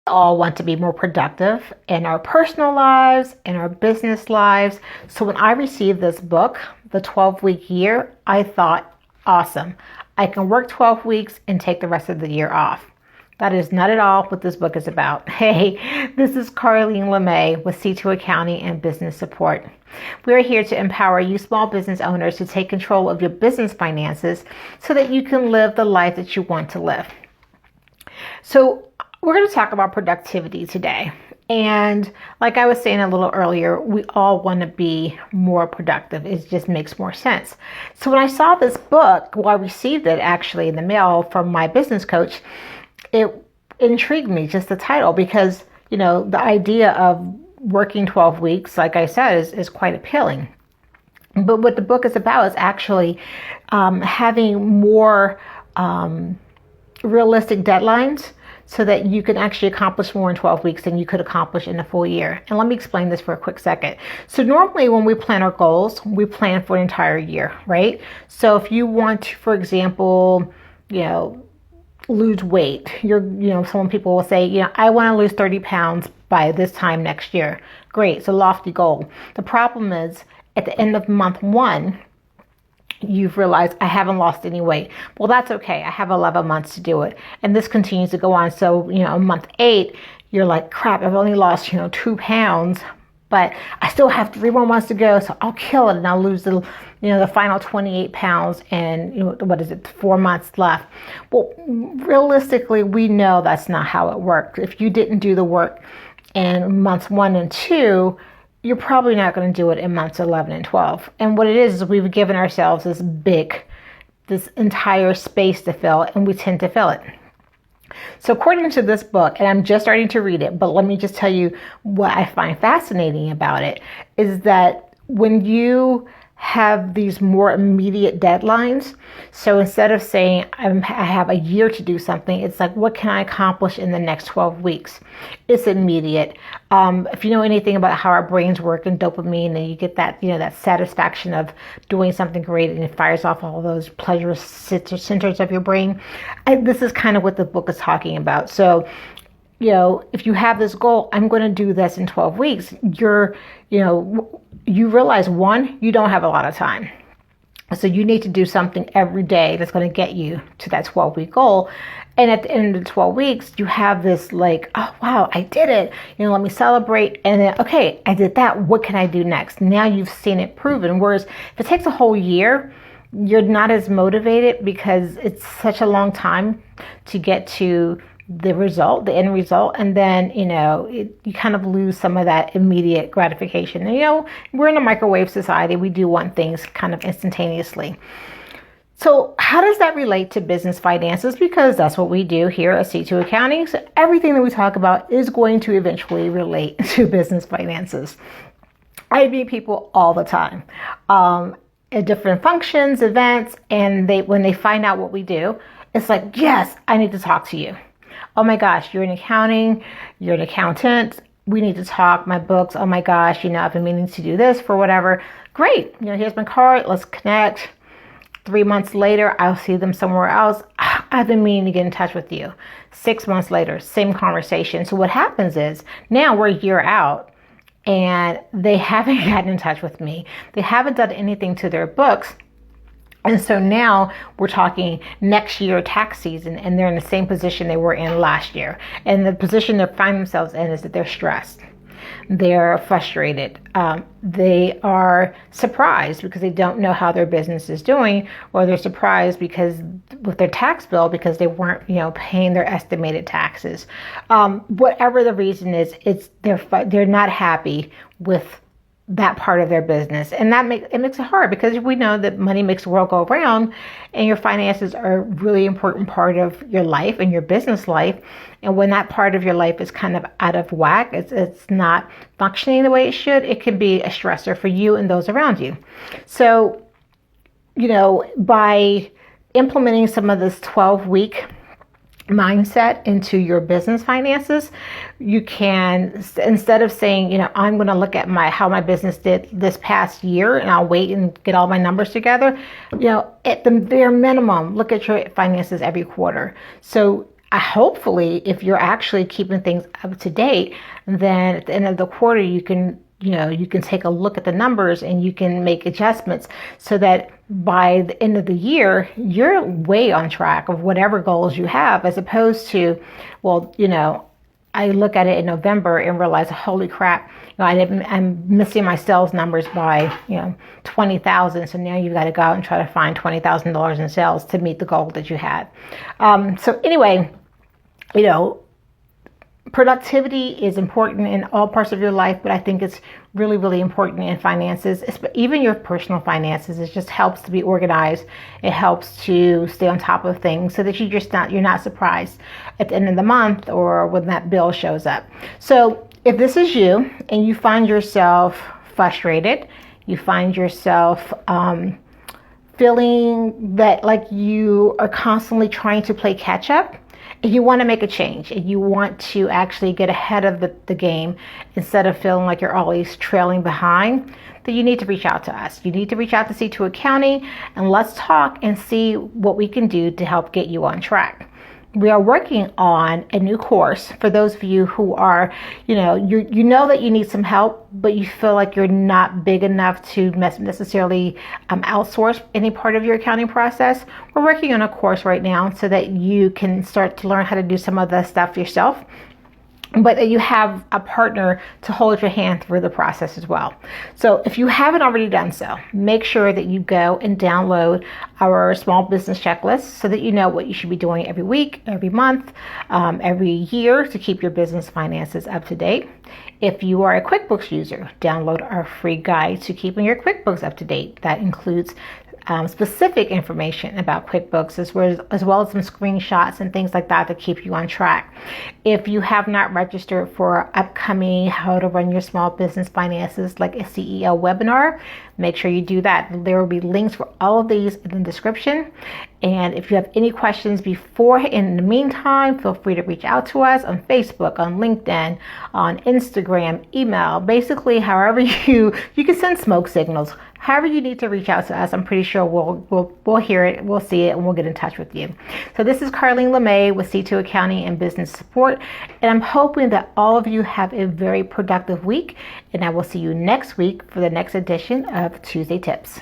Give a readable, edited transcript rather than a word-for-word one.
All want to be more productive in our personal lives, in our business lives. So when I received this book, The 12-Week Year, I thought, awesome. I can work 12 weeks and take the rest of the year off. That is not at all what this book is about. Hey, this is Carlene LeMay with C2 Accounting and Business Support. We are here to empower you small business owners to take control of your business finances so that you can live the life that you want to live. So we're going to talk about productivity today. And like I was saying a little earlier, we all want to be more productive. It just makes more sense. So when I saw this book, I received it actually in the mail from my business coach, it intrigued me, just the title, because, the idea of working 12 weeks, like I said, is quite appealing. But what the book is about is actually having more realistic deadlines so that you can actually accomplish more in 12 weeks than you could accomplish in a full year. And let me explain this for a quick second. So normally when we plan our goals, we plan for an entire year, right? So if you want to, for example, lose weight, some people will say, I want to lose 30 pounds by this time next year. Great, it's a lofty goal. The problem is at the end of month one, you've realized I haven't lost any weight. Well, that's okay. I have 11 months to do it. And this continues to go on. So, month 8, you're like, crap, I've only lost, 2 pounds, but I still have 3 more months to go. So I'll kill it and I'll lose the final 28 pounds and 4 months left. Well, realistically, we know that's not how it works. If you didn't do the work in months 1 and 2, you're probably not going to do it in months 11 and 12. And what it is we've given ourselves this entire space to fill, and we tend to fill it. So according to this book, and I'm just starting to read it, but let me just tell you what I find fascinating about it, is that when you have these more immediate deadlines, so instead of saying I have a year to do something, it's like, what can I accomplish in the next 12 weeks? It's immediate. If you know anything about how our brains work and dopamine, and you get that, that satisfaction of doing something great, and it fires off all those pleasure centers of your brain. This is kind of what the book is talking about. So, if you have this goal, I'm going to do this in 12 weeks, you realize, one, you don't have a lot of time. So you need to do something every day that's going to get you to that 12-week goal. And at the end of the 12 weeks, you have this like, oh, wow, I did it. Let me celebrate. And then, okay, I did that. What can I do next? Now you've seen it proven. Whereas if it takes a whole year, you're not as motivated because it's such a long time to get to the end result. And then, you kind of lose some of that immediate gratification. And, we're in a microwave society. We do want things kind of instantaneously. So how does that relate to business finances? Because that's what we do here at C2 Accounting. So everything that we talk about is going to eventually relate to business finances. I meet people all the time at different functions, events, and when they find out what we do, it's like, yes, I need to talk to you. Oh my gosh, you're in accounting, you're an accountant, we need to talk, my books, oh my gosh, I've been meaning to do this for whatever. Great, here's my card, let's connect. 3 months later, I'll see them somewhere else. I've been meaning to get in touch with you. 6 months later, same conversation. So what happens is, now we're a year out, and they haven't gotten in touch with me. They haven't done anything to their books. And so now we're talking next year tax season, and they're in the same position they were in last year. And the position they find themselves in is that they're stressed. They're frustrated. They are surprised because they don't know how their business is doing, or they're surprised because with their tax bill because they weren't, paying their estimated taxes. Whatever the reason is, they're not happy with that part of their business. And that makes it hard, because we know that money makes the world go around, and your finances are a really important part of your life and your business life. And when that part of your life is kind of out of whack, it's not functioning the way it should, it can be a stressor for you and those around you. So, by implementing some of this 12-week mindset into your business finances, you can, instead of saying, I'm going to look at how my business did this past year and I'll wait and get all my numbers together, at the bare minimum, look at your finances every quarter. So hopefully, if you're actually keeping things up to date, then at the end of the quarter, you can take a look at the numbers and you can make adjustments so that by the end of the year, you're way on track of whatever goals you have, as opposed to, well, I look at it in November and realize, holy crap, I'm missing my sales numbers by, 20,000. So now you've got to go out and try to find $20,000 in sales to meet the goal that you had. So anyway, productivity is important in all parts of your life, but I think it's really, really important in finances, even your personal finances. It just helps to be organized. It helps to stay on top of things so that you're not surprised at the end of the month or when that bill shows up. So if this is you and you find yourself frustrated, you find yourself feeling that like you are constantly trying to play catch up, and you want to make a change, and you want to actually get ahead of the game instead of feeling like you're always trailing behind, then you need to reach out to us. You need to reach out to C2 Accounting, and let's talk and see what we can do to help get you on track. We are working on a new course for those of you who are, you know that you need some help, but you feel like you're not big enough to necessarily outsource any part of your accounting process. We're working on a course right now so that you can start to learn how to do some of the stuff yourself, but that you have a partner to hold your hand through the process as well. So if you haven't already done so, make sure that you go and download our small business checklist so that you know what you should be doing every week, every month, every year to keep your business finances up to date. If you are a QuickBooks user, download our free guide to keeping your QuickBooks up to date. That includes specific information about QuickBooks as well as some screenshots and things like that to keep you on track. If you have not registered for our upcoming How to Run Your Small Business Finances Like a CEO webinar, make sure you do that. There will be links for all of these in the description. And if you have any questions in the meantime, feel free to reach out to us on Facebook, on LinkedIn, on Instagram, email, basically however you can send smoke signals. However you need to reach out to us, I'm pretty sure we'll hear it, we'll see it, and we'll get in touch with you. So this is Carlene LeMay with C2 Accounting and Business Support, and I'm hoping that all of you have a very productive week, and I will see you next week for the next edition of Tuesday Tips.